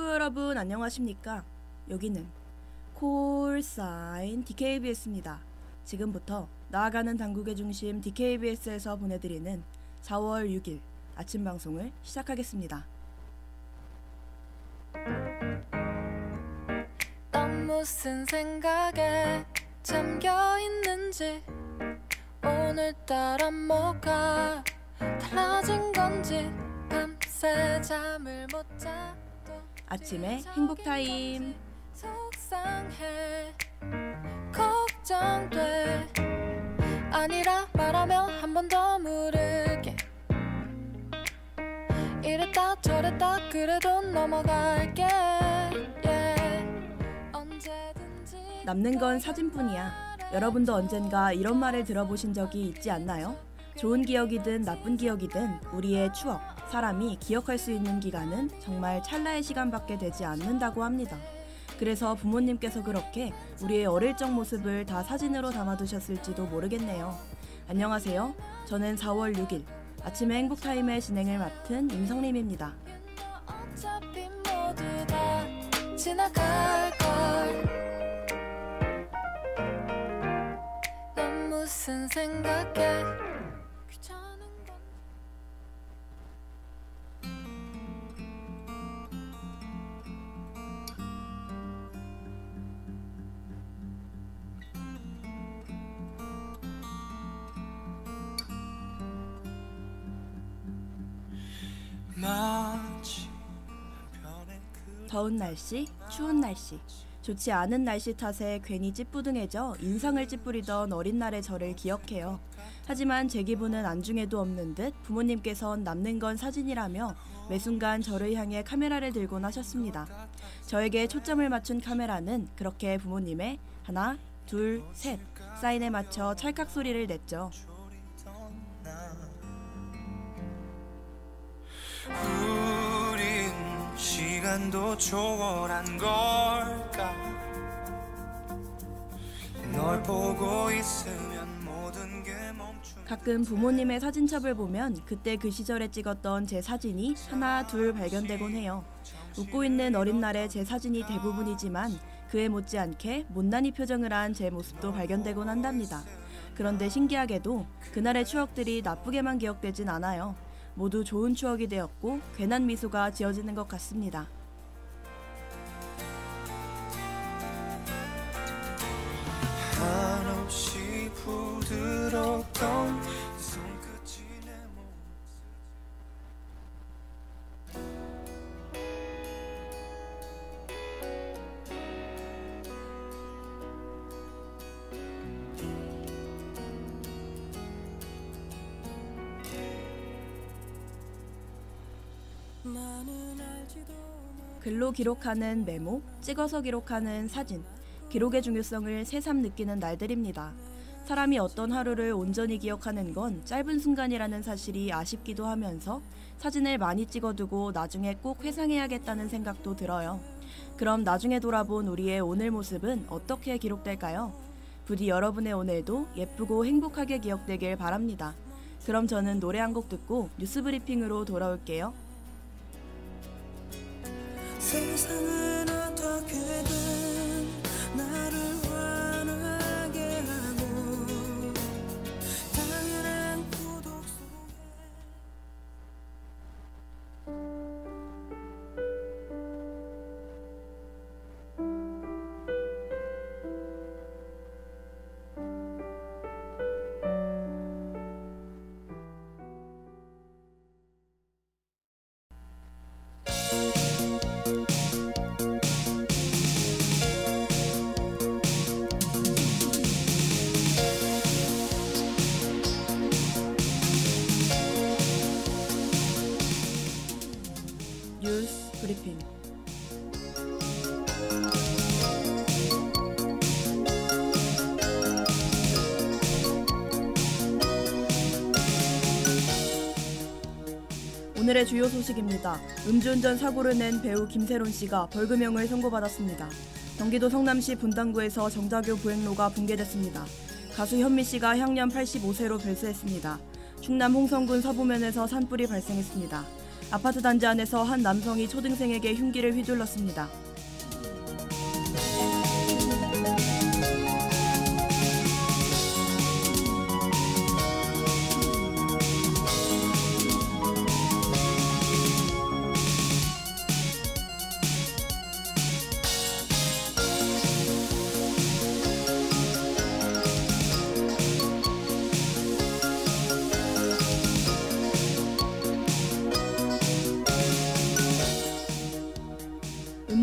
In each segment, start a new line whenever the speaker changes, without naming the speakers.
축구 여러분 안녕하십니까? 여기는 콜사인 DKBS입니다. 지금부터 나아가는 당국의 중심 DKBS에서 보내드리는 4월 6일 아침 방송을 시작하겠습니다.
넌 무슨 생각에 잠겨있는지, 오늘따라 뭐가 달라진 건지 밤새 잠을 못 자도
아침의 행복타임.
속상해, 걱정돼, 아니라 말하면 한 번 더 물을게. 이랬다 저랬다 그래도 넘어갈게. 언제든지
남는 건 사진뿐이야. 여러분도 언젠가 이런 말을 들어보신 적이 있지 않나요? 좋은 기억이든 나쁜 기억이든 우리의 추억, 사람이 기억할 수 있는 기간은 정말 찰나의 시간밖에 되지 않는다고 합니다. 그래서 부모님께서 그렇게 우리의 어릴 적 모습을 다 사진으로 담아두셨을지도 모르겠네요. 안녕하세요. 저는 4월 6일 아침의 행복타임의 진행을 맡은 임성림입니다.
어차피 모두 다 지나갈걸. 넌 무슨 생각해? 귀찮은 건
더운 날씨, 추운 날씨, 좋지 않은 날씨 탓에 괜히 찌뿌둥해져 인상을 찌푸리던 어린 날의 저를 기억해요. 하지만 제 기분은 안중에도 없는 듯 부모님께선 남는 건 사진이라며 매 순간 저를 향해 카메라를 들곤 하셨습니다. 저에게 초점을 맞춘 카메라는 그렇게 부모님의 하나, 둘, 셋 사인에 맞춰 찰칵 소리를 냈죠.
우린 시간도 초월한 걸까? 널 보고 있으면 모든 게 멈춘.
가끔 부모님의 사진첩을 보면 그때 그 시절에 찍었던 제 사진이 하나, 둘 발견되곤 해요. 웃고 있는 어린 날의 제 사진이 대부분이지만 그에 못지않게 못난이 표정을 한 제 모습도 발견되곤 한답니다. 그런데 신기하게도 그날의 추억들이 나쁘게만 기억되진 않아요. 모두 좋은 추억이 되었고 괜한 미소가 지어지는 것 같습니다.
한없이 부드러웠던 손끝이 내 모습.
글로 기록하는 메모, 찍어서 기록하는 사진, 기록의 중요성을 새삼 느끼는 날들입니다. 사람이 어떤 하루를 온전히 기억하는 건 짧은 순간이라는 사실이 아쉽기도 하면서 사진을 많이 찍어두고 나중에 꼭 회상해야겠다는 생각도 들어요. 그럼 나중에 돌아본 우리의 오늘 모습은 어떻게 기록될까요? 부디 여러분의 오늘도 예쁘고 행복하게 기억되길 바랍니다. 그럼 저는 노래 한 곡 듣고 뉴스 브리핑으로 돌아올게요.
세상은 어떻게든 나를 환하게 하고 당연한 구독 속에
뉴스 브리핑. 오늘의 주요 소식입니다. 음주운전 사고를 낸 배우 김세론 씨가 벌금형을 선고받았습니다. 경기도 성남시 분당구에서 정자교 보행로가 붕괴됐습니다. 가수 현미 씨가 향년 85세로 별세했습니다. 충남 홍성군 서부면에서 산불이 발생했습니다. 아파트 단지 안에서 한 남성이 초등생에게 흉기를 휘둘렀습니다.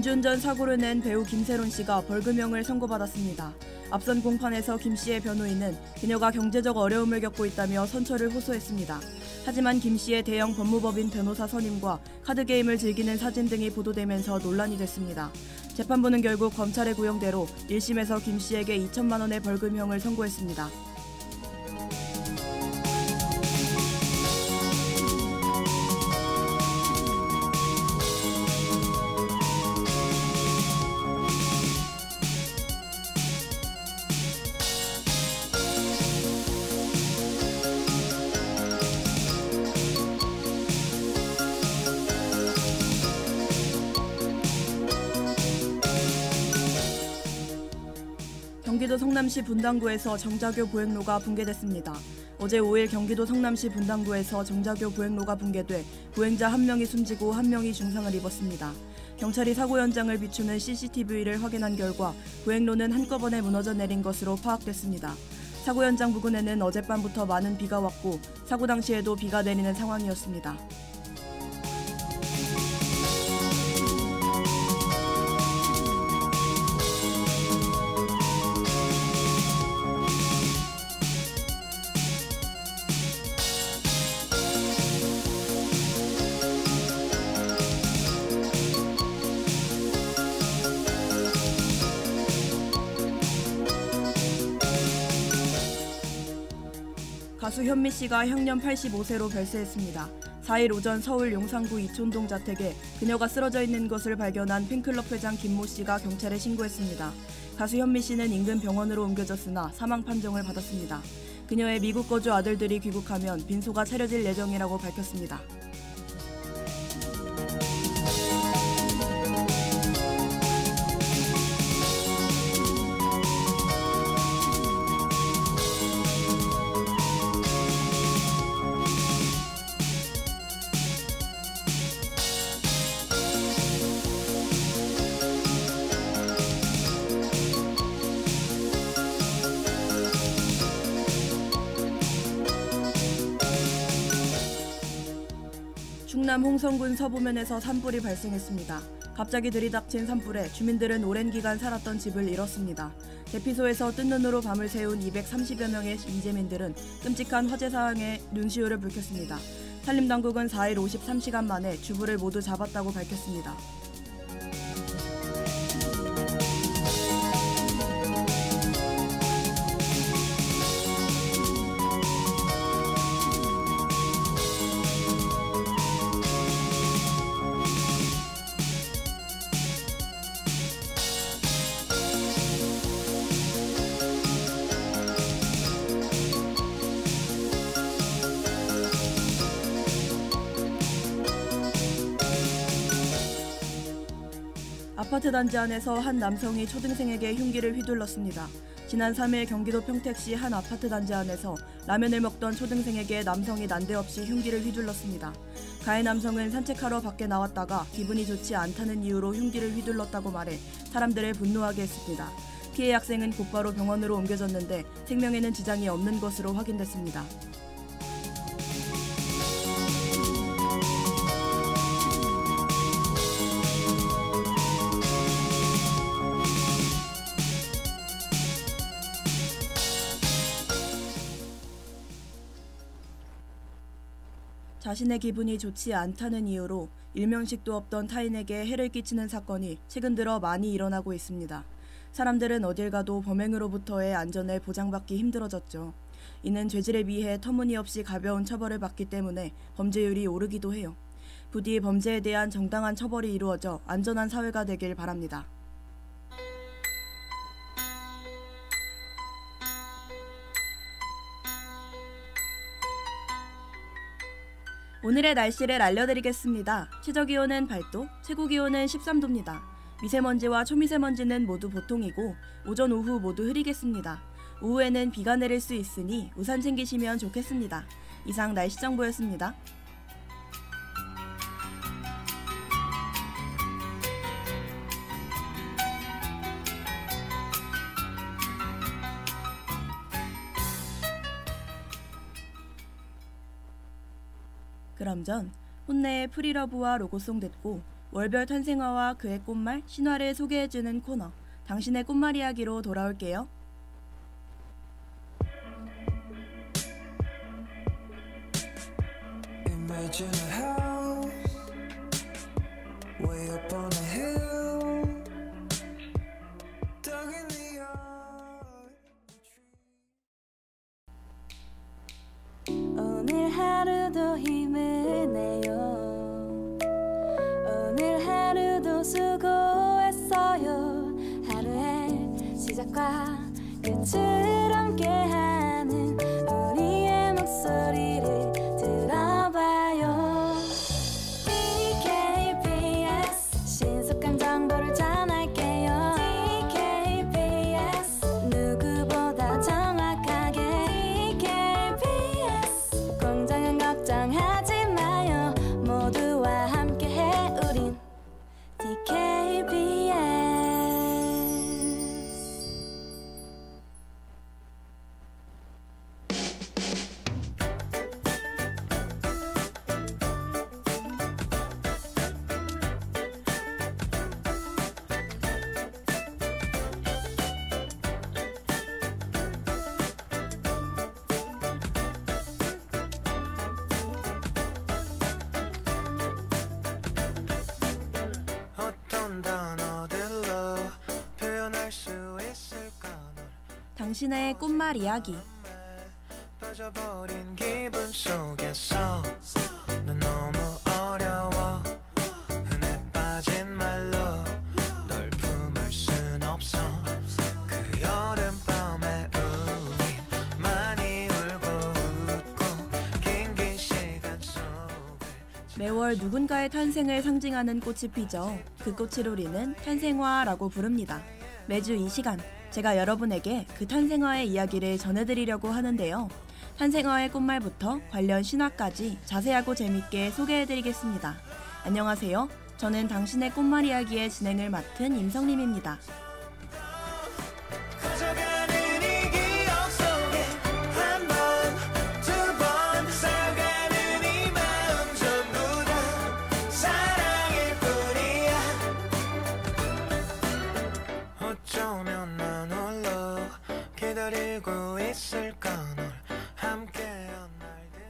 음주운전 사고를 낸 배우 김세론 씨가 벌금형을 선고받았습니다. 앞선 공판에서 김 씨의 변호인은 그녀가 경제적 어려움을 겪고 있다며 선처를 호소했습니다. 하지만 김 씨의 대형 법무법인 변호사 선임과 카드게임을 즐기는 사진 등이 보도되면서 논란이 됐습니다. 재판부는 결국 검찰의 구형대로 1심에서 김 씨에게 2천만 원의 벌금형을 선고했습니다. 경기도 성남시 분당구에서 정자교 보행로가 붕괴됐습니다. 어제 5일 경기도 성남시 분당구에서 정자교 보행로가 붕괴돼 보행자 1명이 숨지고 1명이 중상을 입었습니다. 경찰이 사고 현장을 비추는 CCTV를 확인한 결과 보행로는 한꺼번에 무너져 내린 것으로 파악됐습니다. 사고 현장 부근에는 어젯밤부터 많은 비가 왔고 사고 당시에도 비가 내리는 상황이었습니다. 가수 현미 씨가 향년 85세로 별세했습니다. 4일 오전 서울 용산구 이촌동 자택에 그녀가 쓰러져 있는 것을 발견한 팬클럽 회장 김모 씨가 경찰에 신고했습니다. 가수 현미 씨는 인근 병원으로 옮겨졌으나 사망 판정을 받았습니다. 그녀의 미국 거주 아들들이 귀국하면 빈소가 차려질 예정이라고 밝혔습니다. 충남 홍성군 서부면에서 산불이 발생했습니다. 갑자기 들이닥친 산불에 주민들은 오랜 기간 살았던 집을 잃었습니다. 대피소에서 뜬 눈으로 밤을 새운 230여 명의 이재민들은 끔찍한 화재 상황에 눈시울을 붉혔습니다. 산림당국은 4일 53시간 만에 주부를 모두 잡았다고 밝혔습니다. 아파트 단지 안에서 한 남성이 초등생에게 흉기를 휘둘렀습니다. 지난 3일 경기도 평택시 한 아파트 단지 안에서 라면을 먹던 초등생에게 남성이 난데없이 흉기를 휘둘렀습니다. 가해 남성은 산책하러 밖에 나왔다가 기분이 좋지 않다는 이유로 흉기를 휘둘렀다고 말해 사람들을 분노하게 했습니다. 피해 학생은 곧바로 병원으로 옮겨졌는데 생명에는 지장이 없는 것으로 확인됐습니다. 자신의 기분이 좋지 않다는 이유로 일면식도 없던 타인에게 해를 끼치는 사건이 최근 들어 많이 일어나고 있습니다. 사람들은 어딜 가도 범행으로부터의 안전을 보장받기 힘들어졌죠. 이는 죄질에 비해 터무니없이 가벼운 처벌을 받기 때문에 범죄율이 오르기도 해요. 부디 범죄에 대한 정당한 처벌이 이루어져 안전한 사회가 되길 바랍니다. 오늘의 날씨를 알려드리겠습니다. 최저기온은 8도, 최고기온은 13도입니다. 미세먼지와 초미세먼지는 모두 보통이고 오전 오후 모두 흐리겠습니다. 오후에는 비가 내릴 수 있으니 우산 챙기시면 좋겠습니다. 이상 날씨 정보였습니다. 그럼 전 혼내의 프리러브와 로고송 듣고 월별 탄생화와 그의 꽃말, 신화를 소개해주는 코너 당신의 꽃말 이야기로 돌아올게요.
Imagine a house way up on a hill, dug in the earth.
오늘 하루도 힘을 내요. 오늘 하루도 수고했어요. 하루의 시작과 끝을 함께하는 우리의 목소리를 들어봐요. DKBS 신속한 정보를 전할게요. DKBS 누구보다 정확하게 DKBS 공장은 걱정하지 마요. 모두와 함께해 우린 DKBS.
어떤 단어들로 표현할 수 있을까?
당신의 꽃말 이야기.
빠져버린 기분 속에서 넌 너무 어려워. 흔해 빠진 말로 널 품을 순 없어. 그 여름밤에 우린 많이 울고 웃고 긴 시간 속에
매월 누군가의 탄생을 상징하는 꽃이 피죠. 그 꽃을 우리는 탄생화라고 부릅니다. 매주 이 시간 제가 여러분에게 그 탄생화의 이야기를 전해드리려고 하는데요. 탄생화의 꽃말부터 관련 신화까지 자세하고 재밌게 소개해드리겠습니다. 안녕하세요. 저는 당신의 꽃말 이야기의 진행을 맡은 임성림입니다.
가져가는 이 기억 속에 한 번, 두 번 쌓여가는 이 마음 전부 다 사랑일 뿐이야. 어쩌면 난 홀로 기다리고 있을까 널 함께한 날들에.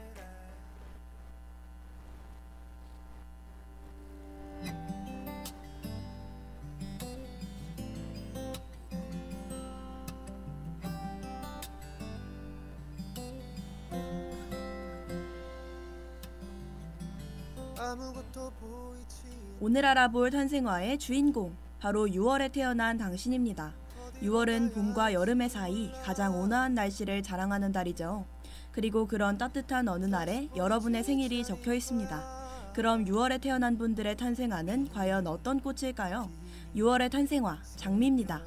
아무것도 보이지
오늘 알아볼 탄생화의 주인공, 바로 6월에 태어난 당신입니다. 6월은 봄과 여름의 사이 가장 온화한 날씨를 자랑하는 달이죠. 그리고 그런 따뜻한 어느 날에 여러분의 생일이 적혀 있습니다. 그럼 6월에 태어난 분들의 탄생화는 과연 어떤 꽃일까요? 6월의 탄생화, 장미입니다.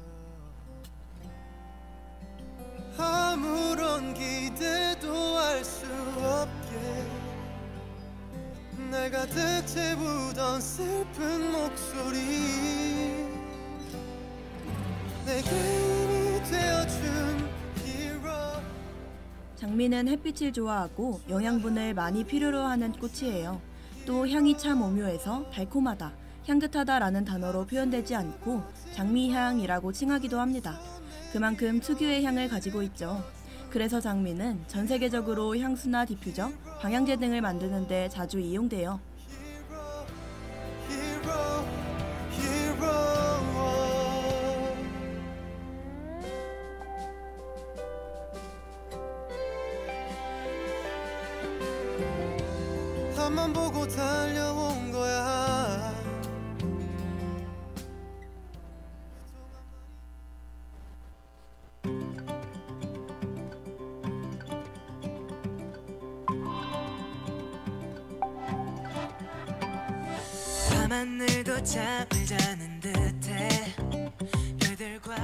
아무런 기대도 할 수 없게 날 가득 채우던 슬픈 목소리 내게 힘이 되어준 hero.
장미는 햇빛을 좋아하고 영양분을 많이 필요로 하는 꽃이에요. 또 향이 참 오묘해서 달콤하다, 향긋하다라는 단어로 표현되지 않고 장미향이라고 칭하기도 합니다. 그만큼 특유의 향을 가지고 있죠. 그래서 장미는 전 세계적으로 향수나 디퓨저, 방향제 등을 만드는 데 자주 이용돼요.
Hero, hero. 앞만 보고 달려온 거야. 밤하늘도 잠을 자는 듯해 별들과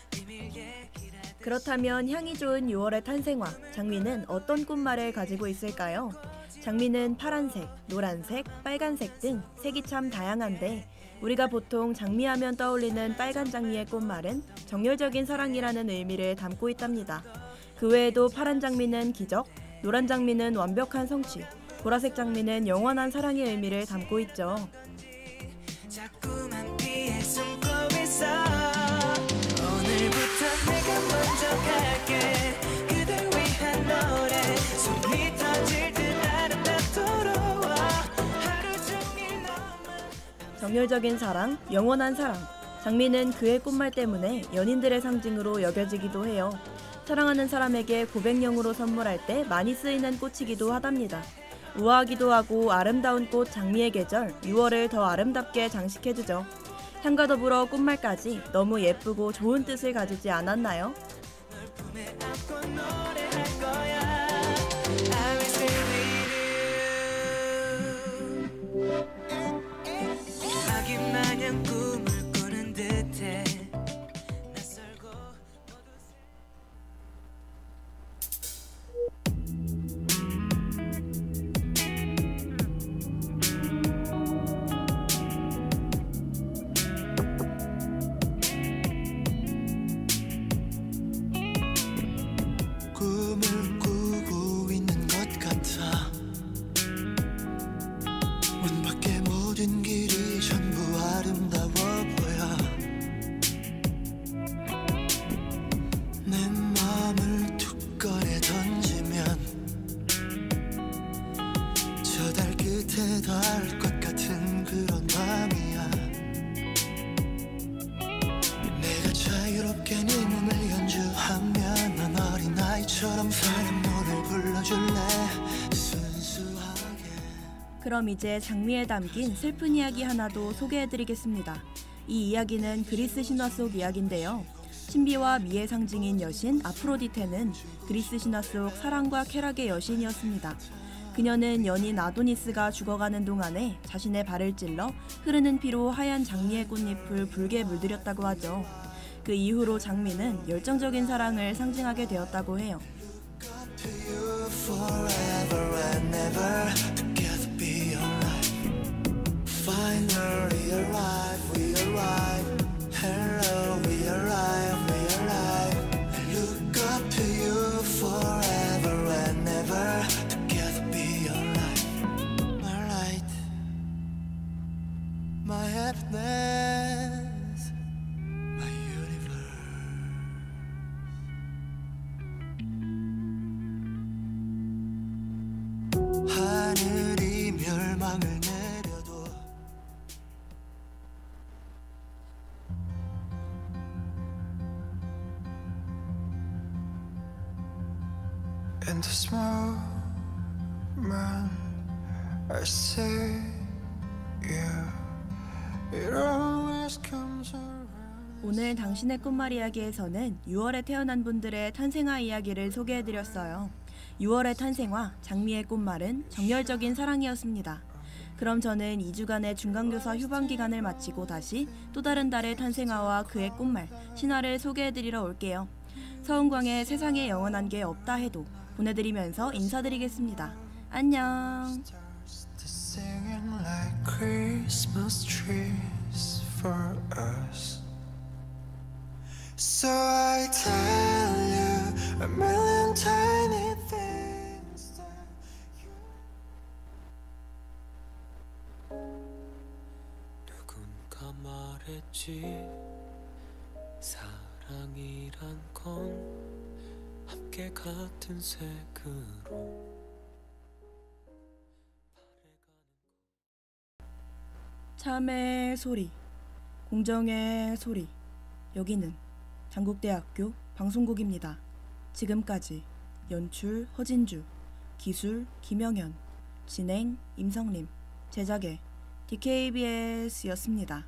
비밀 얘기를
그렇다면 향이 좋은 6월의 탄생화, 장미는 어떤 꽃말을 가지고 있을까요? 장미는 파란색, 노란색, 빨간색 등 색이 참 다양한데 우리가 보통 장미하면 떠올리는 빨간 장미의 꽃말은 정열적인 사랑이라는 의미를 담고 있답니다. 그 외에도 파란 장미는 기적, 노란 장미는 완벽한 성취, 보라색 장미는 영원한 사랑의 의미를 담고 있죠.
자꾸만 피해 숨고 있어 오늘부터 내가 먼저 갈게 그댈 위한 노래 숨이 터질 듯 아름답도록 하루 종일 너만
정열적인 사랑, 영원한 사랑. 장미는 그의 꽃말 때문에 연인들의 상징으로 여겨지기도 해요. 사랑하는 사람에게 고백용으로 선물할 때 많이 쓰이는 꽃이기도 하답니다. 우아하기도 하고 아름다운 꽃 장미의 계절 6월을 더 아름답게 장식해주죠. 향과 더불어 꽃말까지 너무 예쁘고 좋은 뜻을 가지지 않았나요?
널 품에 안고 노래할 거야 I will stay with you 아기 마냥 꿈을 꾸는 듯해 낯설고 꿈을 꾸고 있는 것 같아 문 밖의 모든 길이 전부 아름다워 보여 내 마음을 툭 꺼내 던지면 저 달 끝에 닿을 것 같은 그런 밤이야 내가 자유롭게 네 몸을 연주하면 넌 어린아이처럼 사랑 노래를 불러줄래 순수하게
그럼 이제 장미에 담긴 슬픈 이야기 하나도 소개해드리겠습니다. 이 이야기는 그리스 신화 속 이야기인데요. 신비와 미의 상징인 여신 아프로디테는 그리스 신화 속 사랑과 쾌락의 여신이었습니다. 그녀는 연인 아도니스가 죽어가는 동안에 자신의 발을 찔러 흐르는 피로 하얀 장미의 꽃잎을 붉게 물들였다고 하죠. 그 이후로 장미는 열정적인 사랑을 상징하게 되었다고 해요.
to you forever and ever together be alright finally arrive we arrive hello we arrive I look up to you forever and ever together be alright my light my happiness my universe 하늘이 멸망을 내려도 In this moment I see you It always comes around
오늘 당신의 꽃말 이야기에서는 6월에 태어난 분들의 탄생화 이야기를 소개해드렸어요. 6월의 탄생화, 장미의 꽃말은 정열적인 사랑이었습니다. 그럼 저는 2주간의 중간교사 휴방기간을 마치고 다시 또 다른 달의 탄생화와 그의 꽃말, 신화를 소개해드리러 올게요. 서은광의 세상에 영원한 게 없다 해도 보내드리면서 인사드리겠습니다. 안녕.
Singing like Christmas trees for us. So I tell you a million tiny things that you 누군가 말했지 사랑이란 건 함께 같은 색으로
참의 소리, 공정의 소리. 여기는 장국대학교 방송국입니다. 지금까지 연출 허진주, 기술 김영현, 진행 임성림, 제작의 DKBS였습니다.